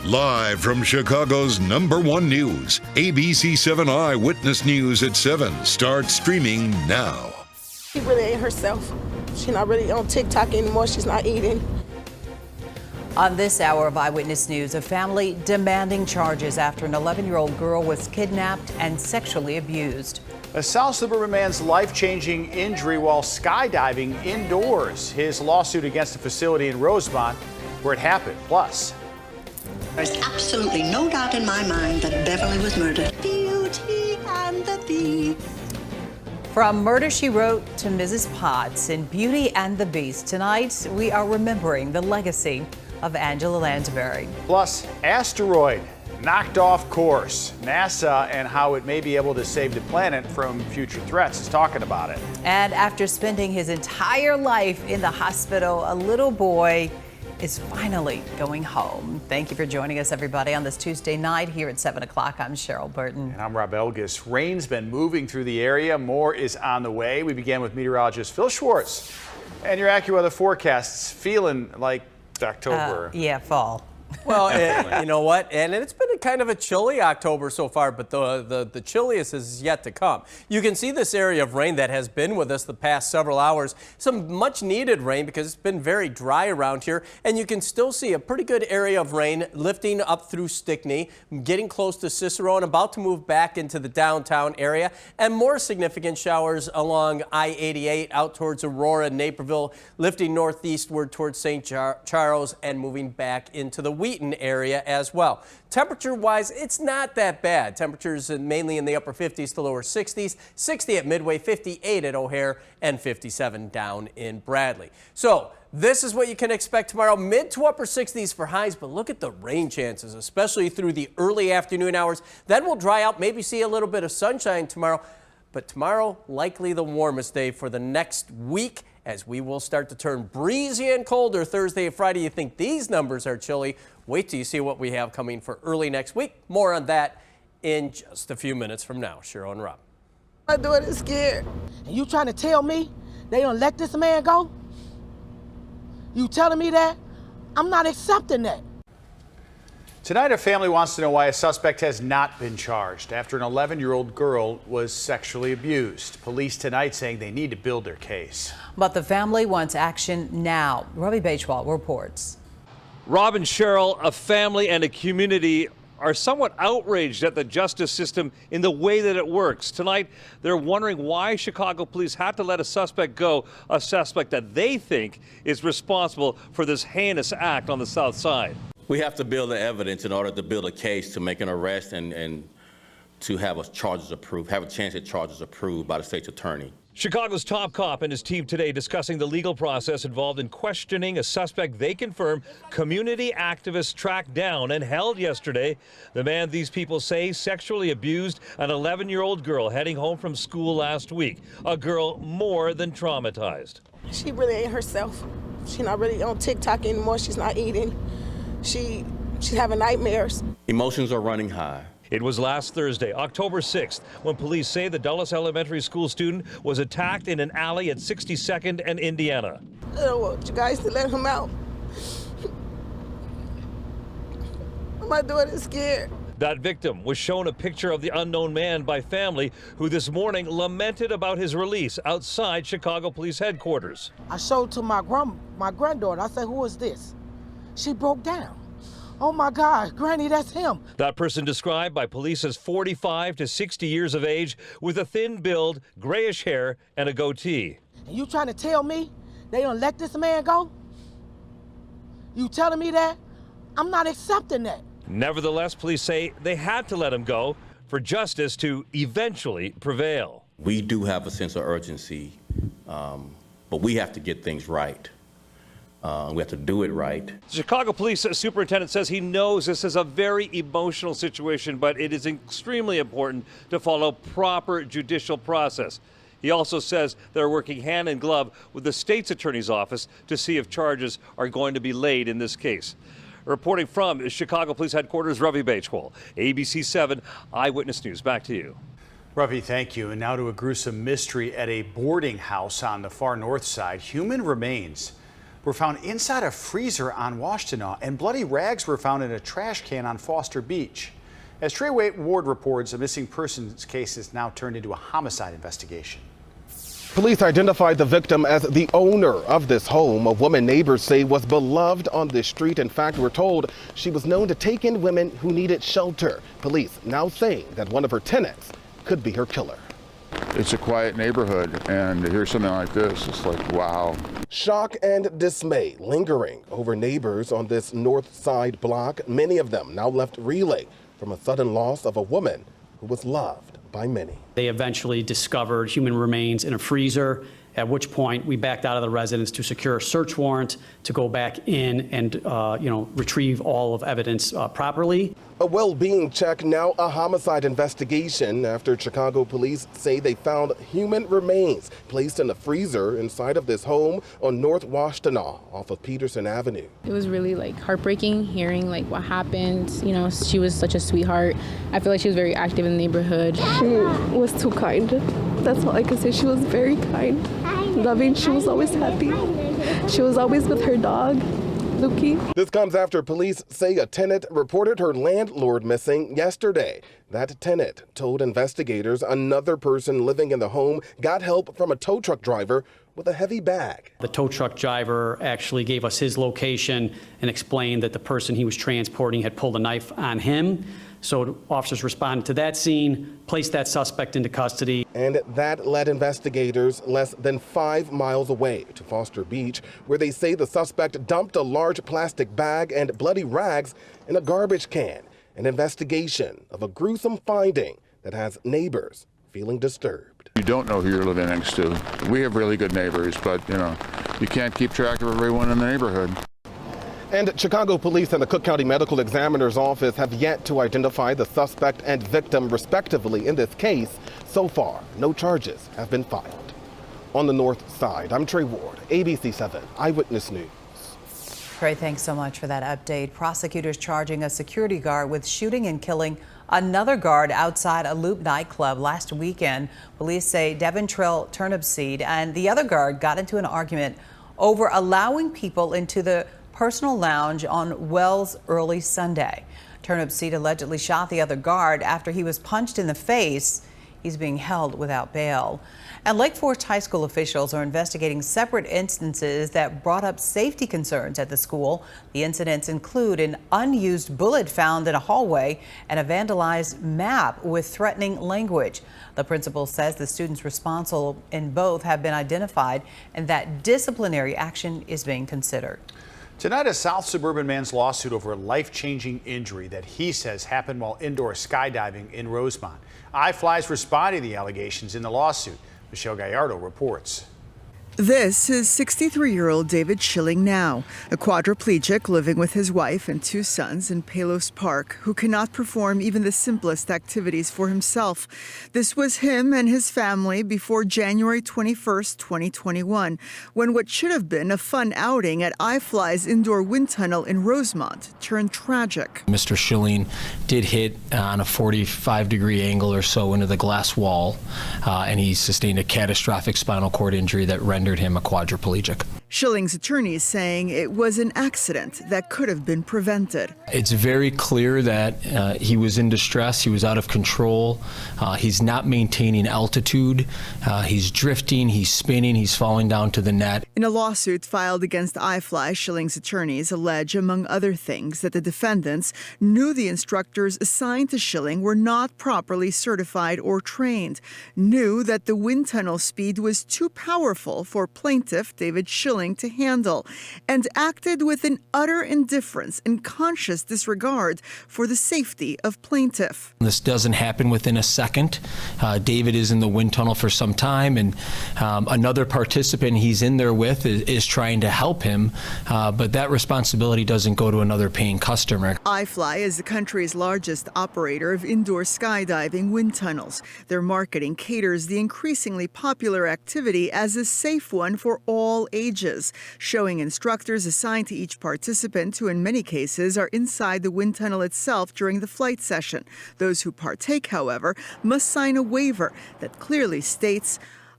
Live from Chicago's #1 news, ABC7 Eyewitness News at 7 starts streaming now. She really ain't herself. She's not really on TikTok anymore. She's not eating. On this hour of Eyewitness News, a family demanding charges after an 11-year-old girl was kidnapped and sexually abused. A South Suburban man's life-changing injury while skydiving indoors. His lawsuit against a facility in Rosemont where it happened. Plus, there's absolutely no doubt in my mind that Beverly was murdered. Beauty and the Beast. From Murder, She Wrote to Mrs. Potts in Beauty and the Beast, tonight we are remembering the legacy of Angela Lansbury. Plus, asteroid knocked off course. NASA and how it may be able to save the planet from future threats is talking about it. And after spending his entire life in the hospital, a little boy is finally going home. Thank you for joining us, everybody, on this Tuesday night here at 7 o'clock. I'm Cheryl Burton. And I'm Rob Elgis. Rain's been moving through the area. More is on the way. We began with meteorologist Phil Schwartz. And your AccuWeather forecasts feeling like October. Yeah, fall. Well, you know what? And it's been a kind of a chilly October so far, but the chilliest is yet to come. You can see this area of rain that has been with us the past several hours. Some much needed rain because it's been very dry around here. And you can still see a pretty good area of rain lifting up through Stickney, getting close to Cicero and about to move back into the downtown area. And more significant showers along I-88 out towards Aurora and Naperville, lifting northeastward towards St. Charles and moving back into the Wheaton area as well. Temperature-wise, it's not that bad. Temperatures mainly in the upper 50s to lower 60s, 60 at Midway, 58 at O'Hare, and 57 down in Bradley. So this is what you can expect tomorrow, mid to upper 60s for highs, but look at the rain chances, especially through the early afternoon hours. Then we'll dry out, maybe see a little bit of sunshine tomorrow, but tomorrow likely the warmest day for the next week, as we will start to turn breezy and colder Thursday and Friday. You think these numbers are chilly? Wait till you see what we have coming for early next week. More on that in just a few minutes from now. Cheryl and Rob. My daughter's scared. And you trying to tell me they don't let this man go? You telling me that? I'm not accepting that. Tonight, a family wants to know why a suspect has not been charged after an 11-year-old girl was sexually abused. Police tonight saying they need to build their case. But the family wants action now. Robbie Bachwal reports. Rob and Cheryl, a family and a community are somewhat outraged at the justice system in the way that it works. Tonight, they're wondering why Chicago police had to let a suspect go, a suspect that they think is responsible for this heinous act on the South Side. We have to build the evidence in order to build a case to make an arrest and to have charges approved, have a chance at charges approved by the state's attorney. Chicago's top cop and his team today discussing the legal process involved in questioning a suspect they confirm community activists tracked down and held yesterday. The man these people say sexually abused an 11-year-old girl heading home from school last week, a girl more than traumatized. She really ain't herself. She's not really on TikTok anymore. She's not eating. She's having nightmares. Emotions are running high. It was last Thursday, October 6th, when police say the Dulles Elementary School student was attacked in an alley at 62nd and Indiana. I don't want you guys to let him out. My daughter's scared. That victim was shown a picture of the unknown man by family who this morning lamented about his release outside Chicago Police headquarters. I showed to my granddaughter. I said, who is this? She broke down. Oh my God, Granny, that's him. That person described by police as 45 to 60 years of age with a thin build, grayish hair, and a goatee. And you trying to tell me they don't let this man go? You telling me that? I'm not accepting that. Nevertheless, police say they had to let him go for justice to eventually prevail. We do have a sense of urgency, but we have to get things right. We have to do it right. Chicago Police Superintendent says he knows this is a very emotional situation, but it is extremely important to follow proper judicial process. He also says they're working hand in glove with the state's attorney's office to see if charges are going to be laid in this case. Reporting from Chicago Police Headquarters, Robbie Bachwal, ABC 7 Eyewitness News. Back to you. Ravi, thank you. And now to a gruesome mystery at a boarding house on the far north side. Human remains. were found inside a freezer on Washtenaw, and bloody rags were found in a trash can on Foster Beach. As Trey Ward reports, a missing persons case has now turned into a homicide investigation. Police identified the victim as the owner of this home, a woman neighbors say was beloved on this street. In fact, we're told she was known to take in women who needed shelter. Police now saying that one of her tenants could be her killer. It's a quiet neighborhood, and to hear something like this, it's like, wow. Shock and dismay lingering over neighbors on this north side block. Many of them now left reeling from a sudden loss of a woman who was loved by many. They eventually discovered human remains in a freezer, at which point we backed out of the residence to secure a search warrant to go back in and retrieve all of evidence properly. A well-being check, now a homicide investigation after Chicago police say they found human remains placed in a freezer inside of this home on North Washtenaw off of Peterson Avenue. It was really heartbreaking hearing what happened. You know, she was such a sweetheart. I feel like she was very active in the neighborhood. She was too kind. That's all I can say. She was very kind, loving. She was always happy. She was always with her dog, Lukey. This comes after police say a tenant reported her landlord missing yesterday. That tenant told investigators another person living in the home got help from a tow truck driver with a heavy bag. The tow truck driver actually gave us his location and explained that the person he was transporting had pulled a knife on him. So officers responded to that scene, placed that suspect into custody. And that led investigators less than 5 miles away to Foster Beach, where they say the suspect dumped a large plastic bag and bloody rags in a garbage can. An investigation of a gruesome finding that has neighbors feeling disturbed. You don't know who you're living next to. We have really good neighbors, but you can't keep track of everyone in the neighborhood. And Chicago police and the Cook County Medical Examiner's Office have yet to identify the suspect and victim respectively in this case. So far, no charges have been filed. On the north side, I'm Trey Ward, ABC 7 Eyewitness News. Trey, thanks so much for that update. Prosecutors charging a security guard with shooting and killing another guard outside a Loop nightclub last weekend. Police say Devin Trill Turnipseed and the other guard got into an argument over allowing people into the personal lounge on Wells early Sunday. Turnipseed allegedly shot the other guard after he was punched in the face. He's being held without bail. And Lake Forest High School officials are investigating separate instances that brought up safety concerns at the school. The incidents include an unused bullet found in a hallway and a vandalized map with threatening language. The principal says the students responsible in both have been identified and that disciplinary action is being considered. Tonight, a South Suburban man's lawsuit over a life-changing injury that he says happened while indoor skydiving in Rosemont. iFly's responding to the allegations in the lawsuit. Michelle Gallardo reports. This is 63-year-old David Schilling now, a quadriplegic living with his wife and 2 sons in Palos Park, who cannot perform even the simplest activities for himself. This was him and his family before January 21st, 2021, when what should have been a fun outing at iFly's indoor wind tunnel in Rosemont turned tragic. Mr. Schilling did hit on a 45-degree angle or so into the glass wall, and he sustained a catastrophic spinal cord injury that rendered him a quadriplegic. Schilling's attorneys saying it was an accident that could have been prevented. It's very clear that he was in distress, he was out of control, he's not maintaining altitude, he's drifting, he's spinning, he's falling down to the net. In a lawsuit filed against iFly, Schilling's attorneys allege, among other things, that the defendants knew the instructors assigned to Schilling were not properly certified or trained, knew that the wind tunnel speed was too powerful for plaintiff David Schilling to handle, and acted with an utter indifference and conscious disregard for the safety of plaintiff. This doesn't happen within a second. David is in the wind tunnel for some time, and another participant he's in there with is trying to help him, but that responsibility doesn't go to another paying customer. iFly is the country's largest operator of indoor skydiving wind tunnels. Their marketing caters the increasingly popular activity as a safe one for all ages, showing instructors assigned to each participant who in many cases are inside the wind tunnel itself during the flight session. Those who partake, however, must sign a waiver that clearly states,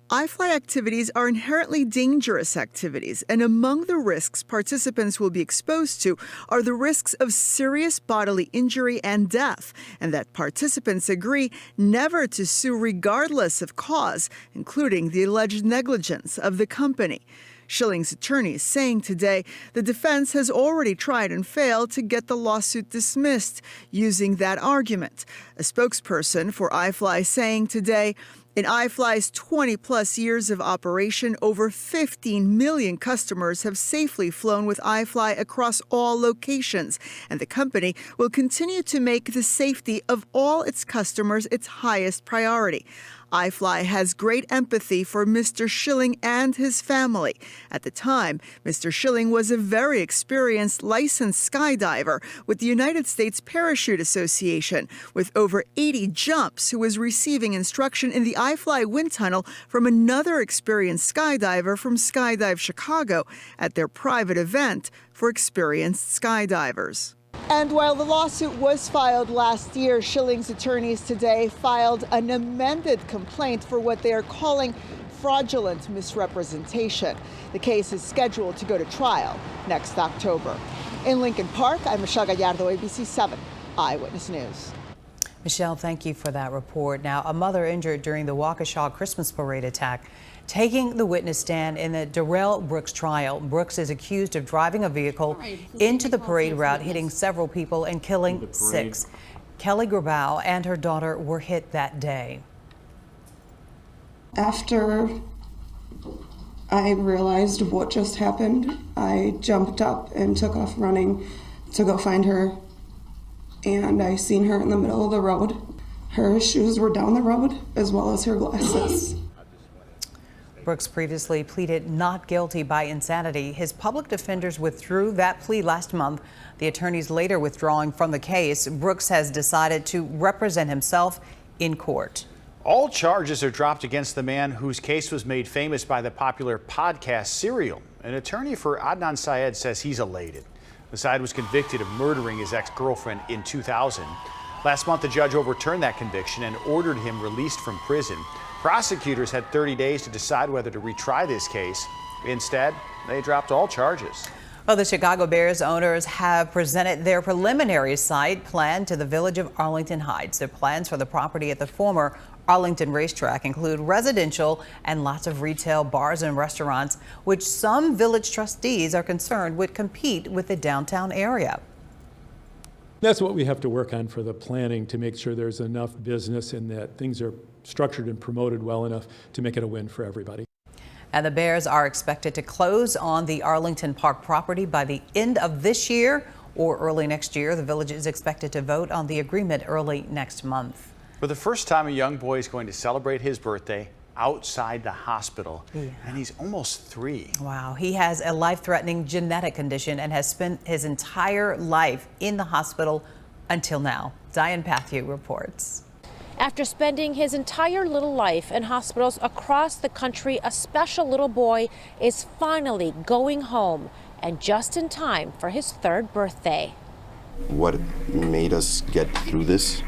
iFly activities are inherently dangerous activities, and among the risks participants will be exposed to are the risks of serious bodily injury and death, and that participants agree never to sue regardless of cause, including the alleged negligence of the company. Schilling's attorney is saying today the defense has already tried and failed to get the lawsuit dismissed using that argument. A spokesperson for iFly saying today, in iFly's 20-plus years of operation, over 15 million customers have safely flown with iFly across all locations, and the company will continue to make the safety of all its customers its highest priority. iFly has great empathy for Mr. Schilling and his family. At the time, Mr. Schilling was a very experienced licensed skydiver with the United States Parachute Association, with over 80 jumps, who was receiving instruction in the iFly wind tunnel from another experienced skydiver from Skydive Chicago at their private event for experienced skydivers. And while the lawsuit was filed last year, Schilling's attorneys today filed an amended complaint for what they are calling fraudulent misrepresentation. The case is scheduled to go to trial next October. In Lincoln Park, I'm Michelle Gallardo, ABC 7 Eyewitness News. Michelle, thank you for that report. Now, a mother injured during the Waukesha Christmas parade attack, taking the witness stand in the Darrell Brooks trial. Brooks is accused of driving a vehicle into the parade route, hitting several people and killing 6. Kelly Grabau and her daughter were hit that day. After I realized what just happened, I jumped up and took off running to go find her. And I seen her in the middle of the road. Her shoes were down the road, as well as her glasses. Brooks previously pleaded not guilty by insanity. His public defenders withdrew that plea last month. The attorneys later withdrawing from the case. Brooks has decided to represent himself in court. All charges are dropped against the man whose case was made famous by the popular podcast Serial. An attorney for Adnan Syed says he's elated. Syed was convicted of murdering his ex-girlfriend in 2000. Last month, the judge overturned that conviction and ordered him released from prison. Prosecutors had 30 days to decide whether to retry this case. Instead, they dropped all charges. Well, the Chicago Bears owners have presented their preliminary site plan to the village of Arlington Heights. Their plans for the property at the former Arlington racetrack include residential and lots of retail, bars and restaurants, which some village trustees are concerned would compete with the downtown area. That's what we have to work on for the planning, to make sure there's enough business and that things are structured and promoted well enough to make it a win for everybody. And the Bears are expected to close on the Arlington Park property by the end of this year or early next year. The village is expected to vote on the agreement early next month. For the first time, a young boy is going to celebrate his birthday outside the hospital, and he's almost 3. Wow. He has a life-threatening genetic condition and has spent his entire life in the hospital until now. Diane Pathew reports. After spending his entire little life in hospitals across the country, a special little boy is finally going home, and just in time for his 3rd birthday. What made us get through this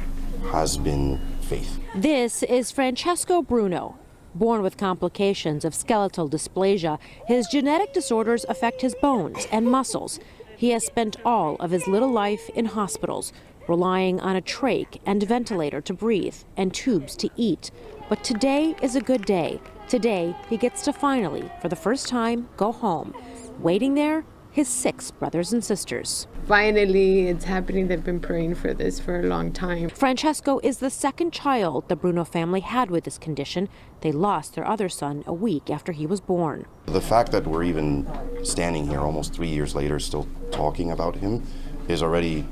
has been faith. This is Francesco Bruno. Born with complications of skeletal dysplasia, his genetic disorders affect his bones and muscles. He has spent all of his little life in hospitals, relying on a trach and ventilator to breathe and tubes to eat. But today is a good day. Today, he gets to finally, for the first time, go home. Waiting there, his 6 brothers and sisters. Finally, it's happening. They've been praying for this for a long time. Francesco is the 2nd child the Bruno family had with this condition. They lost their other son a week after he was born. The fact that we're even standing here almost 3 years later still talking about him is already,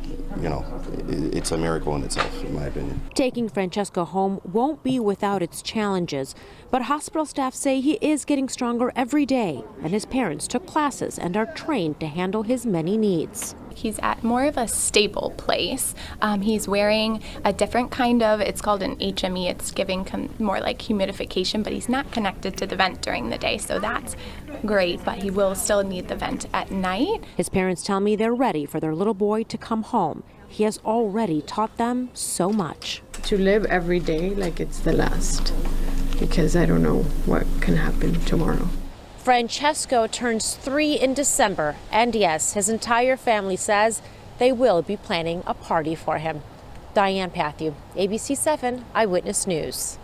it's a miracle in itself, in my opinion. Taking Francesco home won't be without its challenges, but hospital staff say he is getting stronger every day, and his parents took classes and are trained to handle his many needs. He's at more of a stable place. He's wearing a different kind of, it's called an HME, it's giving more like humidification, but he's not connected to the vent during the day, so that's great, but he will still need the vent at night. His parents tell me they're ready for their little boy to come home. He has already taught them so much. To live every day like it's the last. because I don't know what can happen tomorrow. Francesco turns 3 in December, and yes, his entire family says they will be planning a party for him. Diane Patthew, ABC 7 Eyewitness News.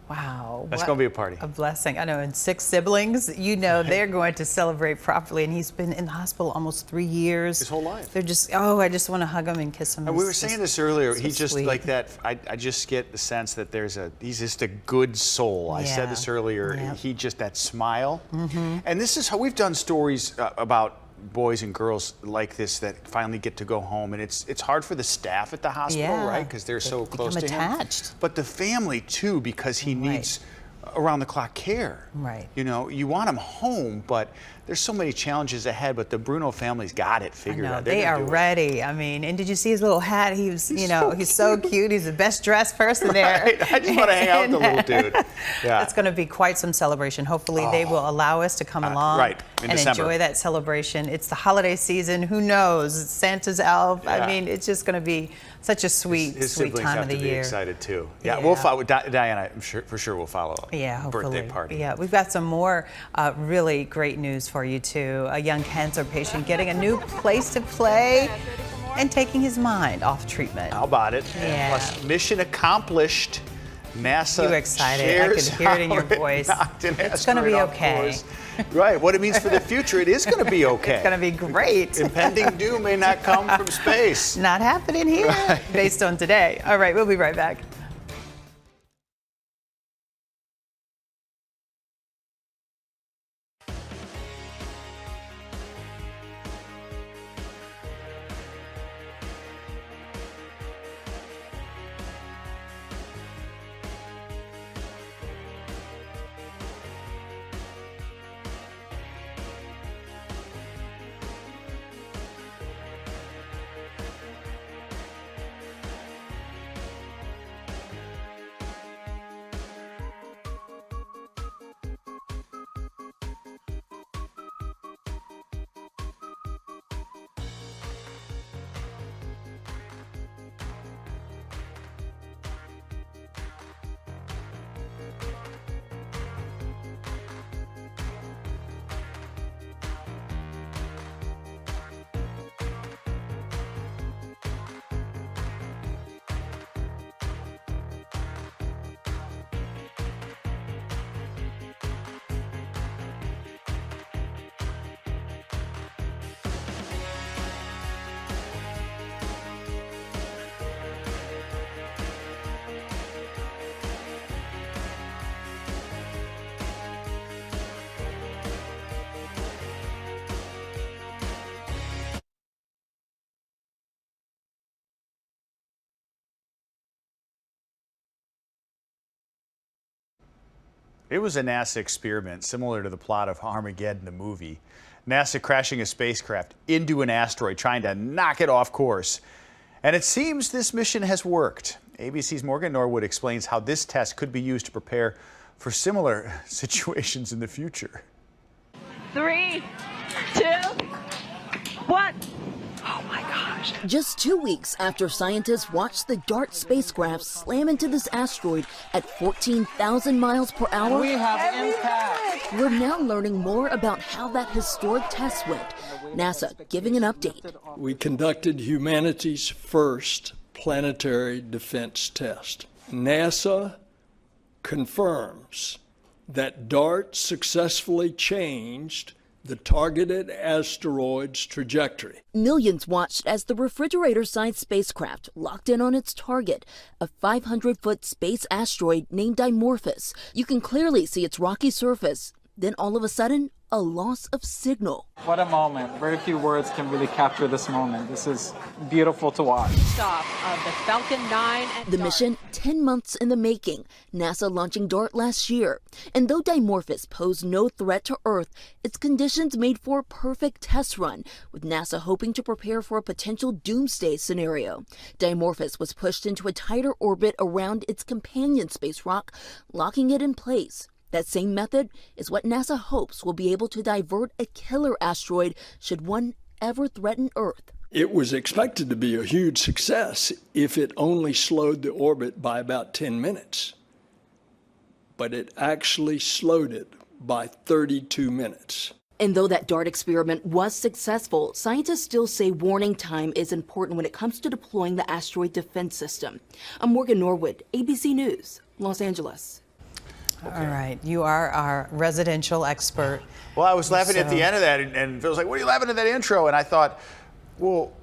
Wow. That's going to be a party. A blessing. I know, and 6 siblings, you know, they're going to celebrate properly. And he's been in the hospital almost 3 years. His whole life. They're just, oh, I just want to hug him and kiss him. And we were saying this earlier. So He just sweet. like that. I just get the sense that he's just a good soul. I said this earlier. Yeah. He just, that smile. And this is how we've done stories about boys and girls like this that finally get to go home, and it's hard for the staff at the hospital, right? Because they're so close to attached. him. But the family too, because he needs around-the-clock care. Right. You know, you want him home, but there's so many challenges ahead. But the Bruno family's got it figured out. They are ready. I mean, and did you see his little hat? He was, you know, he's so cute. He's the best dressed person there. Right? I just want to hang out with the little dude. Yeah. It's going to be quite some celebration. Hopefully, they will allow us to come along in and December. enjoy that celebration. It's the holiday season. Who knows? It's Santa's elf. Yeah. I mean, it's just going to be such a sweet, His sweet siblings time have of the to be year. excited too. Yeah, we'll follow. Diana, I'm sure for sure we'll follow up. Yeah, hopefully. Birthday party. Yeah, we've got some more really great news for you too. A young cancer patient getting a new place to play and taking his mind off treatment. How about it? Yeah. Plus, mission accomplished. NASA. You excited? I could hear it in your voice. It's going to be okay. Right. What it means for the future, it is going to be okay. It's going to be great. Impending doom may not come from space. Not happening here, based on today. All right, we'll be right back. It was a NASA experiment similar to the plot of Armageddon, the movie. NASA crashing a spacecraft into an asteroid, trying to knock it off course. And it seems this mission has worked. ABC's Morgan Norwood explains how this test could be used to prepare for similar situations in the future. 3, 2, 1. Oh my gosh. Just 2 weeks after scientists watched the DART spacecraft slam into this asteroid at 14,000 miles per hour, We have impact. we're now learning more about how that historic test went. NASA giving an update. We conducted humanity's first planetary defense test. NASA confirms that DART successfully changed the targeted asteroid's trajectory. Millions watched as the refrigerator-sized spacecraft locked in on its target, a 500-foot space asteroid named Dimorphos. You can clearly see its rocky surface. Then all of a sudden, a loss of signal. What a moment. Very few words can really capture this moment. This is beautiful to watch. Stop of the Falcon 9 and The mission, 10 months in the making, NASA launching DART last year. And though Dimorphos posed no threat to Earth, its conditions made for a perfect test run, with NASA hoping to prepare for a potential doomsday scenario. Dimorphos was pushed into a tighter orbit around its companion space rock, locking it in place. That same method is what NASA hopes will be able to divert a killer asteroid should one ever threaten Earth. It was expected to be a huge success if it only slowed the orbit by about 10 minutes. but it actually slowed it by 32 minutes. And though that DART experiment was successful, scientists still say warning time is important when it comes to deploying the asteroid defense system. I'm Morgan Norwood, ABC News, Los Angeles. Okay. All right, you are our residential expert. Well, I was laughing at the end of that, and Phil was like, what are you laughing at that intro? And I thought, well,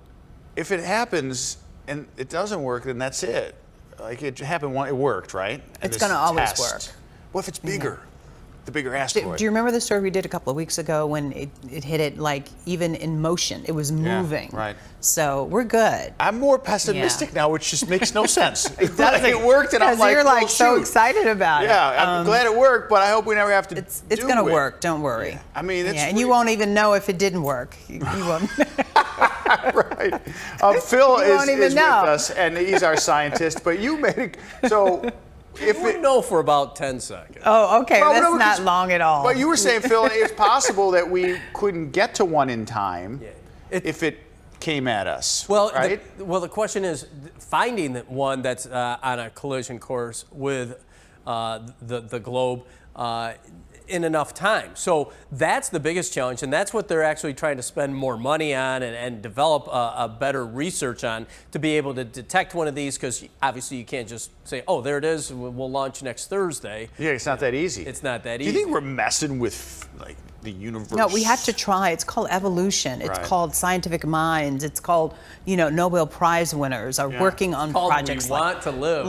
if it happens and it doesn't work, then that's it. Like, it happened, it worked, right? And it's going to always work. What if it's bigger? The bigger asteroid. Do you remember the story we did a couple of weeks ago when it hit it, like, even in motion? It was moving. Yeah, right. So we're good. I'm more pessimistic now, which just makes no sense. It worked, and I'm like, you're like well, so shoot. excited about it. Yeah, I'm glad it worked, but I hope we never have to It's going to work, don't worry. Yeah. I mean, it's and you won't even know if it didn't work. You won't. Right. Phil is with us, and he's our scientist, but you made it, so... If we know for about 10 seconds. Oh, okay. Well, that's not long at all. But you were saying, Phil, it's possible that we couldn't get to one in time if it came at us. Well, right? the question is finding one that's on a collision course with the globe in enough time. So that's the biggest challenge, and that's what they're actually trying to spend more money on and develop a better research on to be able to detect one of these, because obviously you can't just say, oh, there it is, we'll launch next Thursday. Yeah, it's not that easy. It's not that easy. Do you think we're messing with, like, the universe? No, we have to try. It's called evolution. It's called scientific minds. It's called, Nobel Prize winners are working on projects. We want to live.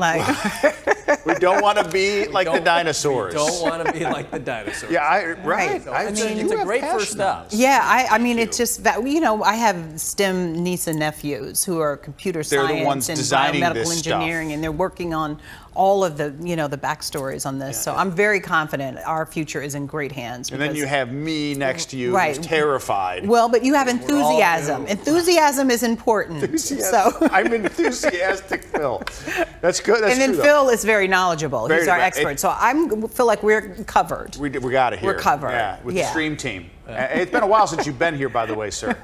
We don't want to be like the dinosaurs. We don't want to be like the dinosaurs. Yeah, right. So it's a great first step. Yeah, I mean, it's just that, I have STEM niece and nephews who are computer science and biomedical engineering, and they're working on all of the, the backstories on this. So I'm very confident our future is in great hands. And then you have me next to you who's terrified. Well, but you have enthusiasm. Enthusiasm is important. So I'm enthusiastic, Phil. That's good. That's and then true, Phil is very knowledgeable. He's our expert. So I feel like we're covered. We got it here. We're covered. Yeah, with the stream team. It's been a while since you've been here, by the way, sir.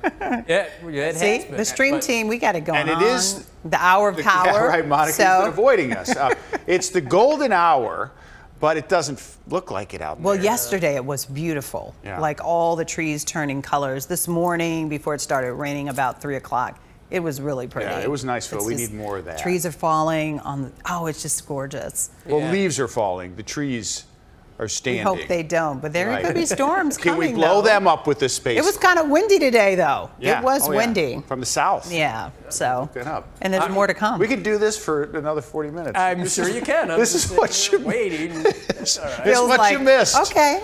It See, has been. the stream team, we got it going on. And it is the hour of power. Yeah, right, Monica's been avoiding us. It's the golden hour, but it doesn't look like it out there. Well, yesterday it was beautiful. Yeah. Like all the trees turning colors. This morning, before it started raining about 3 o'clock, it was really pretty. Yeah, it was nice, Phil. We need more of that. Trees are falling on it's just gorgeous. Well, leaves are falling. The trees are standing. We hope they don't, but there could be storms Can coming. we blow them up with this space? It was kind of windy today, though. Yeah. It was windy. From the south. Yeah, so. Look it up. And there's more to come. We could do this for another 40 minutes. I'm sure you can. This is what you waiting. This is what you missed. Okay.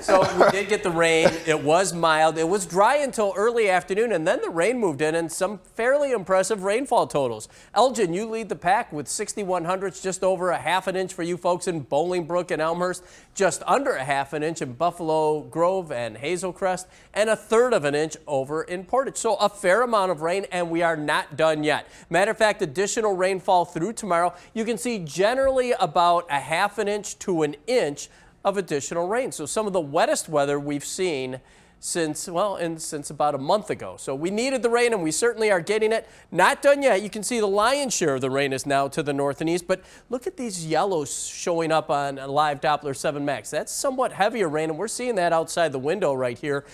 So we did get the rain. It was mild. It was dry until early afternoon, and then the rain moved in and some fairly impressive rainfall totals. Elgin, you lead the pack with 6,100s, just over a half an inch for you folks in Bolingbrook and Elmhurst, just under a half an inch in Buffalo Grove and Hazelcrest, and a third of an inch over in Portage. So a fair amount of rain, and we are not done yet. Matter of fact, additional rainfall through tomorrow. You can see generally about a half an inch to an inch of additional rain. So some of the wettest weather we've seen since about a month ago. So we needed the rain, and we certainly are getting it. Not done yet. You can see the lion's share of the rain is now to the north and east, but look at these yellows showing up on a live Doppler 7 Max. That's somewhat heavier rain, and we're seeing that outside the window right here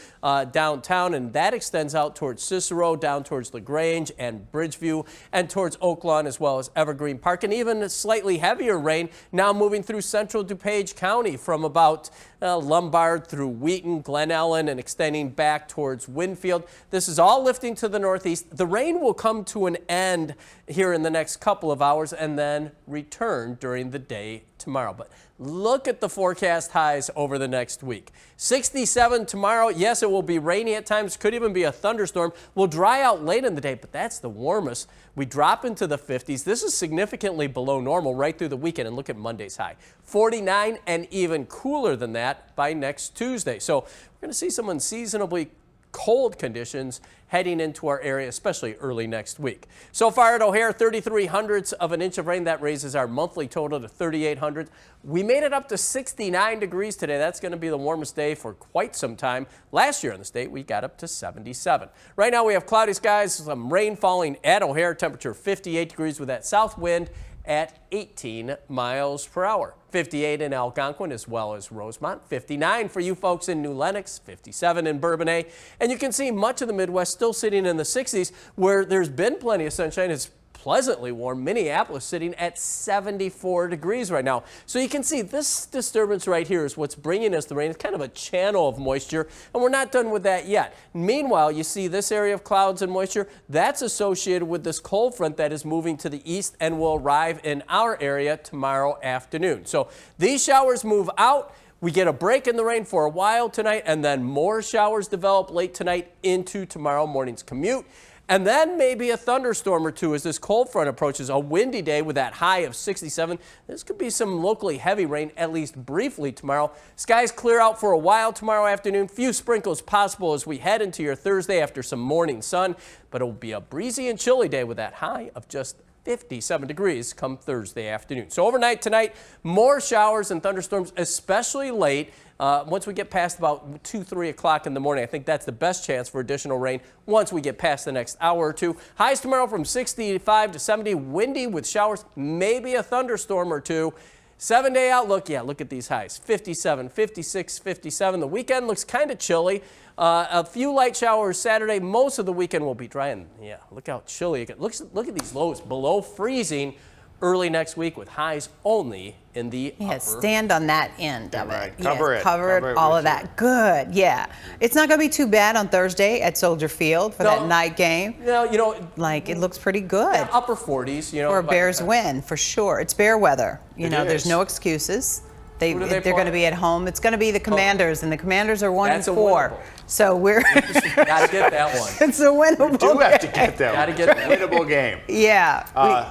downtown, and that extends out towards Cicero, down towards LaGrange and Bridgeview, and towards Oak Lawn as well as Evergreen Park, and even a slightly heavier rain now moving through central DuPage County from about Lombard through Wheaton, Glen Ellen, and extending back towards Winfield. This is all lifting to the northeast. The rain will come to an end here in the next couple of hours and then return during the day tomorrow. But look at the forecast highs over the next week. 67 tomorrow. Yes, it will be rainy at times. Could even be a thunderstorm. Will dry out late in the day, but that's the warmest. We drop into the 50s. This is significantly below normal right through the weekend. And look at Monday's high. 49 and even cooler than that by next Tuesday. So we're going to see some unseasonably cold conditions heading into our area, especially early next week. So far at O'Hare, 3,300ths of an inch of rain. That raises our monthly total to 3,800. We made it up to 69 degrees today. That's going to be the warmest day for quite some time. Last year in the state, we got up to 77. Right now we have cloudy skies, some rain falling at O'Hare, temperature 58 degrees with that south wind at 18 miles per hour. 58 in Algonquin as well as Rosemont. 59 for you folks in New Lenox. 57 in Bourbonnais. And you can see much of the Midwest still sitting in the 60s where there's been plenty of sunshine. It's pleasantly warm. Minneapolis sitting at 74 degrees right now. So you can see this disturbance right here is what's bringing us the rain. It's kind of a channel of moisture, and we're not done with that yet. Meanwhile, you see this area of clouds and moisture, that's associated with this cold front that is moving to the east and will arrive in our area tomorrow afternoon. So these showers move out. We get a break in the rain for a while tonight, and then more showers develop late tonight into tomorrow morning's commute. And then maybe a thunderstorm or two as this cold front approaches. A windy day with that high of 67. This could be some locally heavy rain, at least briefly tomorrow. Skies clear out for a while tomorrow afternoon. Few sprinkles possible as we head into your Thursday after some morning sun. But it will be a breezy and chilly day with that high of just 57 degrees come Thursday afternoon. So overnight tonight, more showers and thunderstorms, especially late. Once we get past about 2, 3 o'clock in the morning, I think that's the best chance for additional rain once we get past the next hour or two. Highs tomorrow from 65 to 70, windy with showers, maybe a thunderstorm or two. 7-day outlook, yeah, look at these highs, 57, 56, 57. The weekend looks kind of chilly. A few light showers Saturday. Most of the weekend will be dry, and yeah, look how chilly it gets. Look at these lows below freezing early next week with highs only in the upper. Stand on that end of it. Cover it. Cover it, all of that. Good, yeah. It's not going to be too bad on Thursday at Soldier Field for that night game. No, you know. Like, it looks pretty good. Yeah, upper 40s, you know. For a Bears win, for sure. It's Bear weather. You know, there's is. no excuses. They're going to be at home. It's going to be the Commanders, and the Commanders are 1-4. So we're gotta get that one. It's a winnable. You do have to get that. Gotta get that. Winnable game. Yeah,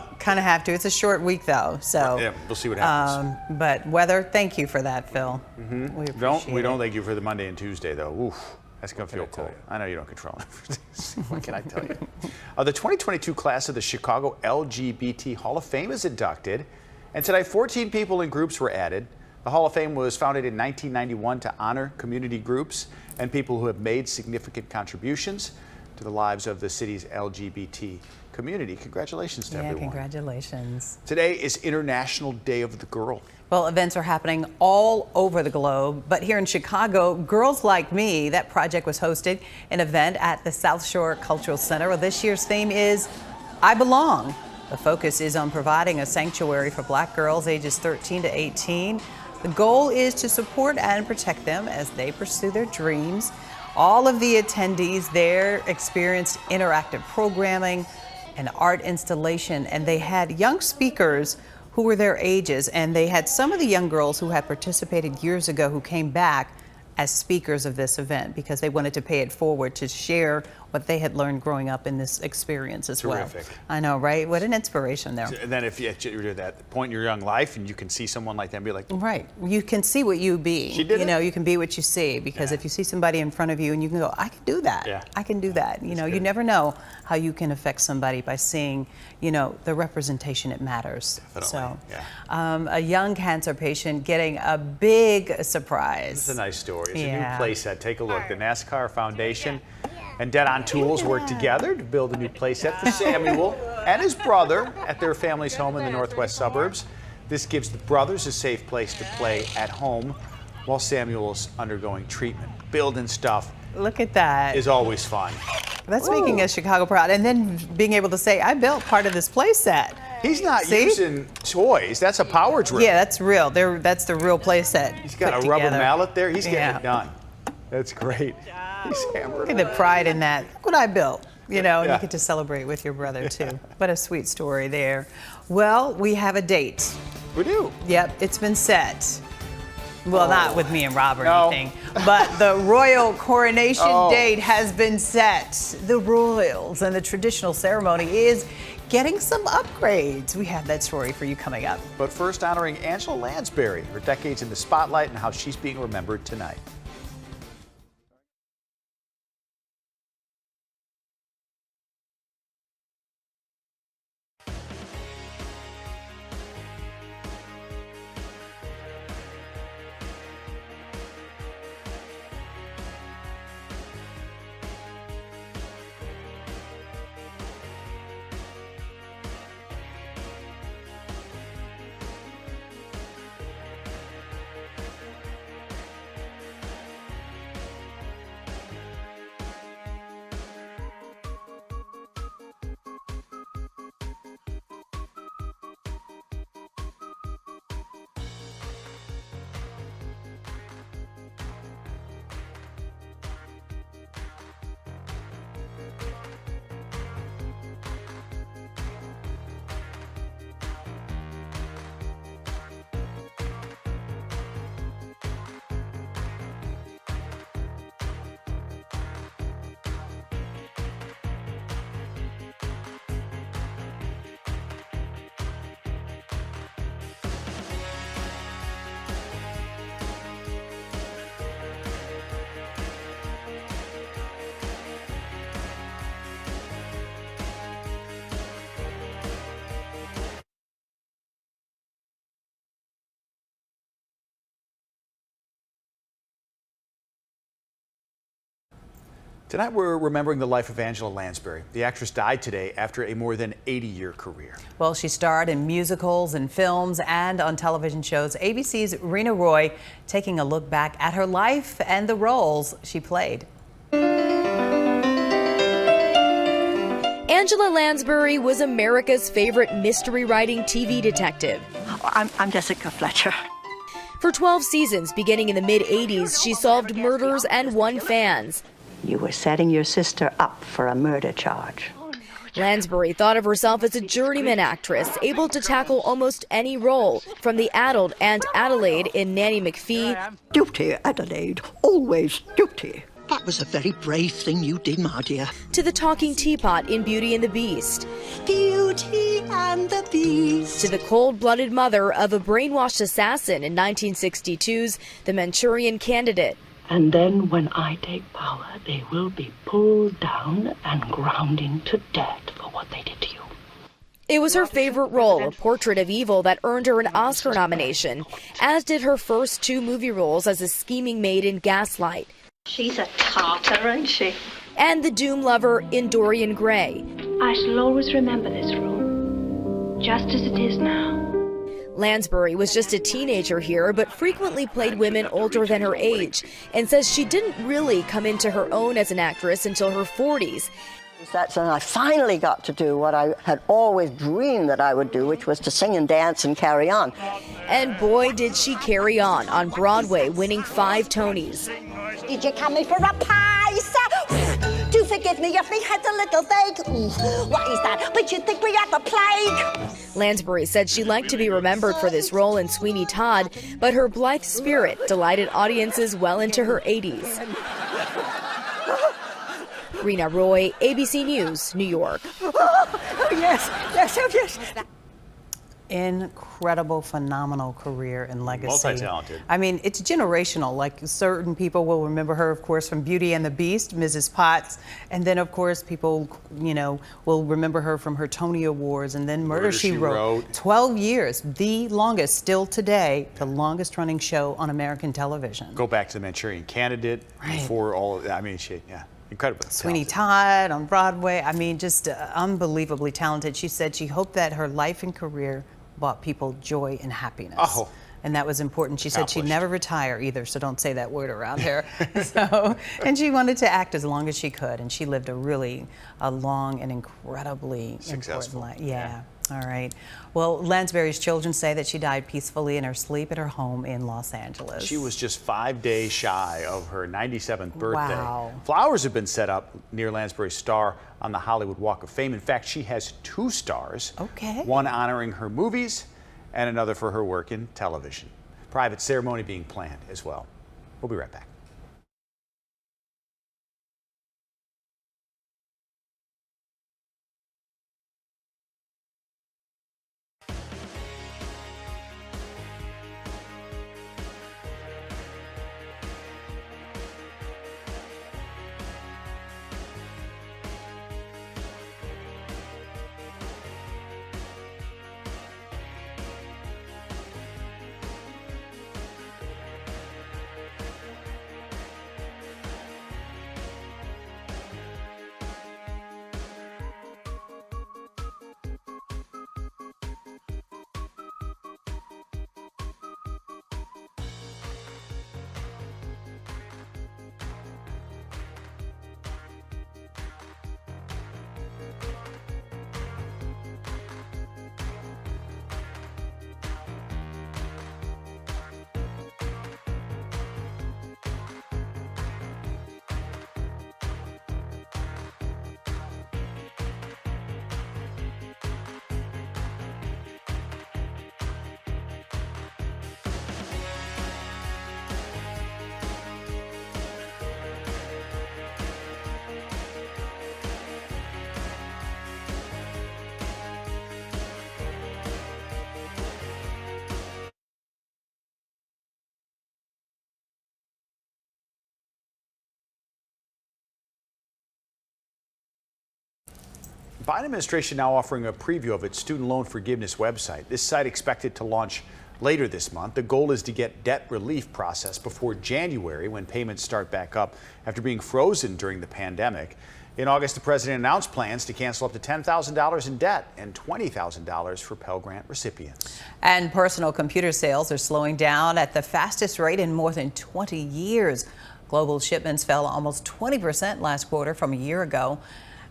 we kind of have to. It's a short week though, so yeah, we'll see what happens. But weather, thank you for that, Phil. We appreciate We don't it. thank you for the Monday and Tuesday though. Oof, that's gonna feel cold. I know you don't control it. What can I tell you? The 2022 class of the Chicago LGBT Hall of Fame is inducted, and tonight 14 people in groups were added. The Hall of Fame was founded in 1991 to honor community groups and people who have made significant contributions to the lives of the city's LGBT community. Congratulations to everyone. Congratulations. Today is International Day of the Girl. Well, events are happening all over the globe, but here in Chicago, Girls Like Me, that project was hosted an event at the South Shore Cultural Center. Well, this year's theme is I Belong. The focus is on providing a sanctuary for Black girls ages 13 to 18. The goal is to support and protect them as they pursue their dreams. All of the attendees there experienced interactive programming and art installation, and they had young speakers who were their ages, and they had some of the young girls who had participated years ago who came back as speakers of this event because they wanted to pay it forward to share what they had learned growing up in this experience as well. Terrific. I know, right? What an inspiration there. And then if you're at that point in your young life and you can see someone like that and be like, right, you can see what you be. She did you know, you can be what you see because if you see somebody in front of you and you can go, I can do that. Yeah. I can do that. You know, you never know how you can affect somebody by seeing, you know, the representation. It matters. Definitely. So, yeah. a young cancer patient getting a big surprise. It's a nice story. It's a Yeah. new play set. Take a look. The NASCAR Foundation and Dead On Tools worked together to build a new play set for Samuel and his brother at their family's home in the northwest suburbs. This gives the brothers a safe place to play at home while Samuel's undergoing treatment. Building stuff. Look at that. Is always fun. That's making us Chicago proud. And then being able to say, I built part of this play set. He's not using toys. That's a power drill. Yeah, that's real. That's the real play set. He's got a rubber mallet there. He's getting it done. That's great. He's hammered. Look at the pride in that. Look what I built. You know, and you get to celebrate with your brother too. What a sweet story there. Well, we have a date. We do. Yep, it's been set. Well, not with me and Rob or anything, but the royal coronation date has been set. The royals and the traditional ceremony is getting some upgrades. We have that story for you coming up. But first, honoring Angela Lansbury, her decades in the spotlight and how she's being remembered tonight. Tonight we're remembering the life of Angela Lansbury. The actress died today after a more than 80-year career. Well, she starred in musicals and films and on television shows. ABC's Rena Roy taking a look back at her life and the roles she played. Angela Lansbury was America's favorite mystery writing TV detective. I'm Jessica Fletcher. For 12 seasons, beginning in the mid-'80s, she solved murders and won fans. You were setting your sister up for a murder charge. Lansbury thought of herself as a journeyman actress, able to tackle almost any role, from the addled Aunt Adelaide in Nanny McPhee. Duty, Adelaide, always duty. That was a very brave thing you did, my dear. To the talking teapot in Beauty and the Beast. Beauty and the Beast. To the cold-blooded mother of a brainwashed assassin in 1962's The Manchurian Candidate. And then when I take power, they will be pulled down and ground into dirt for what they did to you. It was her favorite role, a portrait of evil that earned her an Oscar nomination, as did her first 2 movie roles as a scheming maid in Gaslight. She's a tartar, isn't she? And the doom lover in Dorian Gray. I shall always remember this room, just as it is now. Lansbury was just a teenager here, but frequently played women older than her age, and says she didn't really come into her own as an actress until her 40s. That's when I finally got to do what I had always dreamed that I would do, which was to sing and dance and carry on. And boy, did she carry on Broadway, winning 5 Tonys. Did you come in for a pie, sir? Do forgive me if we had a little vague. What is that? But you think we have the plague? Lansbury said she liked to be remembered for this role in Sweeney Todd, but her blithe spirit delighted audiences well into her 80s. Rena Roy, ABC News, New York. Oh, yes. Incredible, phenomenal career and legacy. Multi-talented. I mean, it's generational. Like, certain people will remember her, of course, from Beauty and the Beast, Mrs. Potts. And then, of course, people, will remember her from her Tony Awards and then Murder, She Wrote. 12 years, the longest, still today, the longest running show on American television. Go back to The Manchurian Candidate before all of that. I mean, incredibly Sweeney Todd on Broadway. I mean, just unbelievably talented. She said she hoped that her life and career brought people joy and happiness. Oh. And that was important. She said she'd never retire either, so don't say that word around here. And she wanted to act as long as she could, and she lived a long and incredibly successful important life. Yeah. All right. Well, Lansbury's children say that she died peacefully in her sleep at her home in Los Angeles. She was just 5 days shy of her 97th birthday. Wow. Flowers have been set up near Lansbury's star on the Hollywood Walk of Fame. In fact, she has 2 stars. Okay. One honoring her movies and another for her work in television. Private ceremony being planned as well. We'll be right back. Biden administration now offering a preview of its student loan forgiveness website. This site expected to launch later this month. The goal is to get debt relief processed before January, when payments start back up after being frozen during the pandemic. In August, the president announced plans to cancel up to $10,000 in debt and $20,000 for Pell Grant recipients. And personal computer sales are slowing down at the fastest rate in more than 20 years. Global shipments fell almost 20% last quarter from a year ago.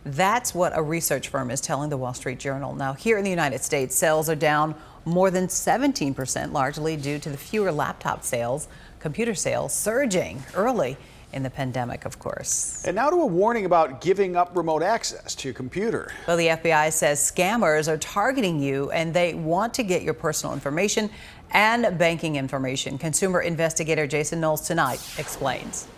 That's what a research firm is telling the Wall Street Journal. Now, here in the United States, sales are down more than 17%, largely due to the fewer laptop sales, computer sales surging early in the pandemic, of course. And now to a warning about giving up remote access to your computer. Well, the FBI says scammers are targeting you and they want to get your personal information and banking information. Consumer investigator Jason Knowles tonight explains.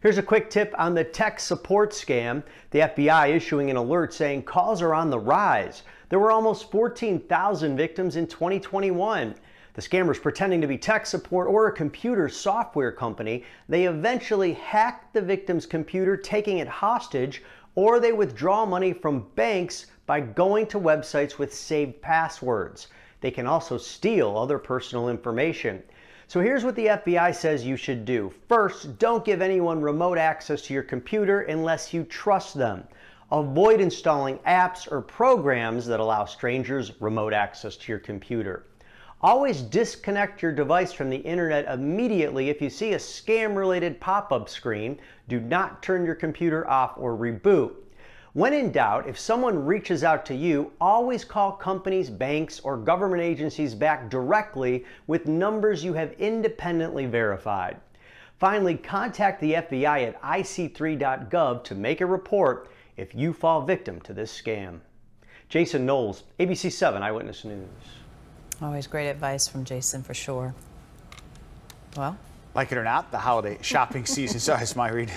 Here's a quick tip on the tech support scam. The FBI issuing an alert saying calls are on the rise. There were almost 14,000 victims in 2021. The scammers pretending to be tech support or a computer software company, they eventually hack the victim's computer, taking it hostage, or they withdraw money from banks by going to websites with saved passwords. They can also steal other personal information. So here's what the FBI says you should do. First, don't give anyone remote access to your computer unless you trust them. Avoid installing apps or programs that allow strangers remote access to your computer. Always disconnect your device from the internet immediately if you see a scam-related pop-up screen. Do not turn your computer off or reboot. When in doubt, if someone reaches out to you, always call companies, banks, or government agencies back directly with numbers you have independently verified. Finally, contact the FBI at ic3.gov to make a report if you fall victim to this scam. Jason Knowles, ABC 7 Eyewitness News. Always great advice from Jason, for sure. Well, like it or not, the holiday shopping season. Sorry, it's my read.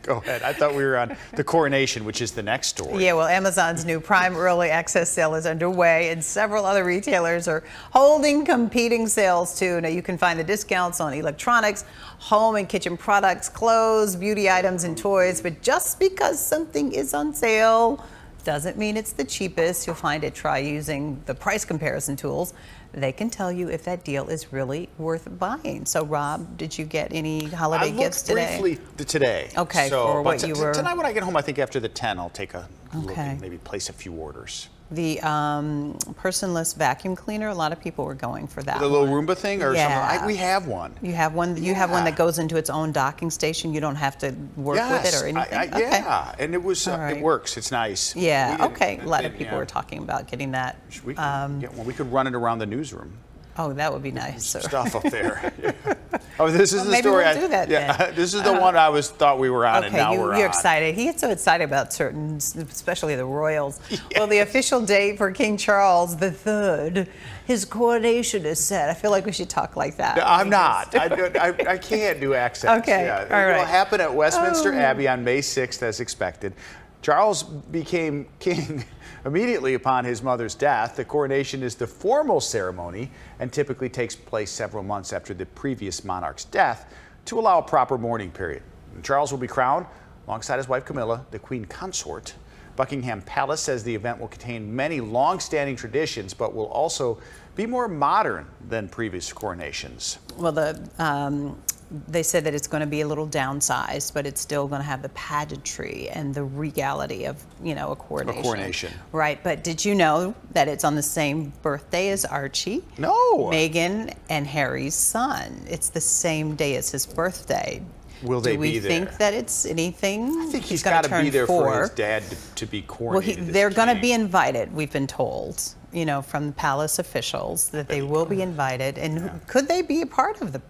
Go ahead. I thought we were on the coronation, which is the next story. Yeah, well, Amazon's new Prime Early Access sale is underway, and several other retailers are holding competing sales too. Now, you can find the discounts on electronics, home and kitchen products, clothes, beauty items, and toys. But just because something is on sale doesn't mean it's the cheapest. You'll find it. Try using the price comparison tools. They can tell you if that deal is really worth buying. So, Rob, did you get any holiday gifts today? I looked briefly today. Okay, so, for what you were... Tonight when I get home, I think after the 10, I'll take a look Okay. and maybe place a few orders. The personless vacuum cleaner, a lot of people were going for that. The little Roomba thing or Yeah. something? We have one. You have one. You have one that goes into its own docking station. You don't have to work with it or anything. Yeah, and it was it works. It's nice. Yeah. Okay. A lot of people were talking about getting that. We can get one. We could run it around the newsroom. Oh, that would be nice. Stuff up there. Oh, this is the maybe story. We'll do that then. This is the one I thought we were on, and now we're on. You're excited. He gets so excited about certain, especially the royals. Yes. Well, the official date for King Charles III, his coronation is set. I feel like we should talk like that. No, I'm not. I can't do accents. Okay. Yeah. All right. It will happen at Westminster Abbey on May 6th, as expected. Charles became king immediately upon his mother's death. The coronation is the formal ceremony and typically takes place several months after the previous monarch's death to allow a proper mourning period. And Charles will be crowned alongside his wife Camilla, the Queen Consort. Buckingham Palace says the event will contain many long-standing traditions, but will also be more modern than previous coronations. Well, they said that it's going to be a little downsized, but it's still going to have the pageantry and the regality of, a coronation. A coronation. Right, but did you know that it's on the same birthday as Archie? No. Meghan and Harry's son. It's the same day as his birthday. Will they be there? Do we think that it's anything? I think he's got to be there for his dad to be coronated. Well, they're going to be invited, we've been told, from the palace officials, that they will be invited. And could they be a part of the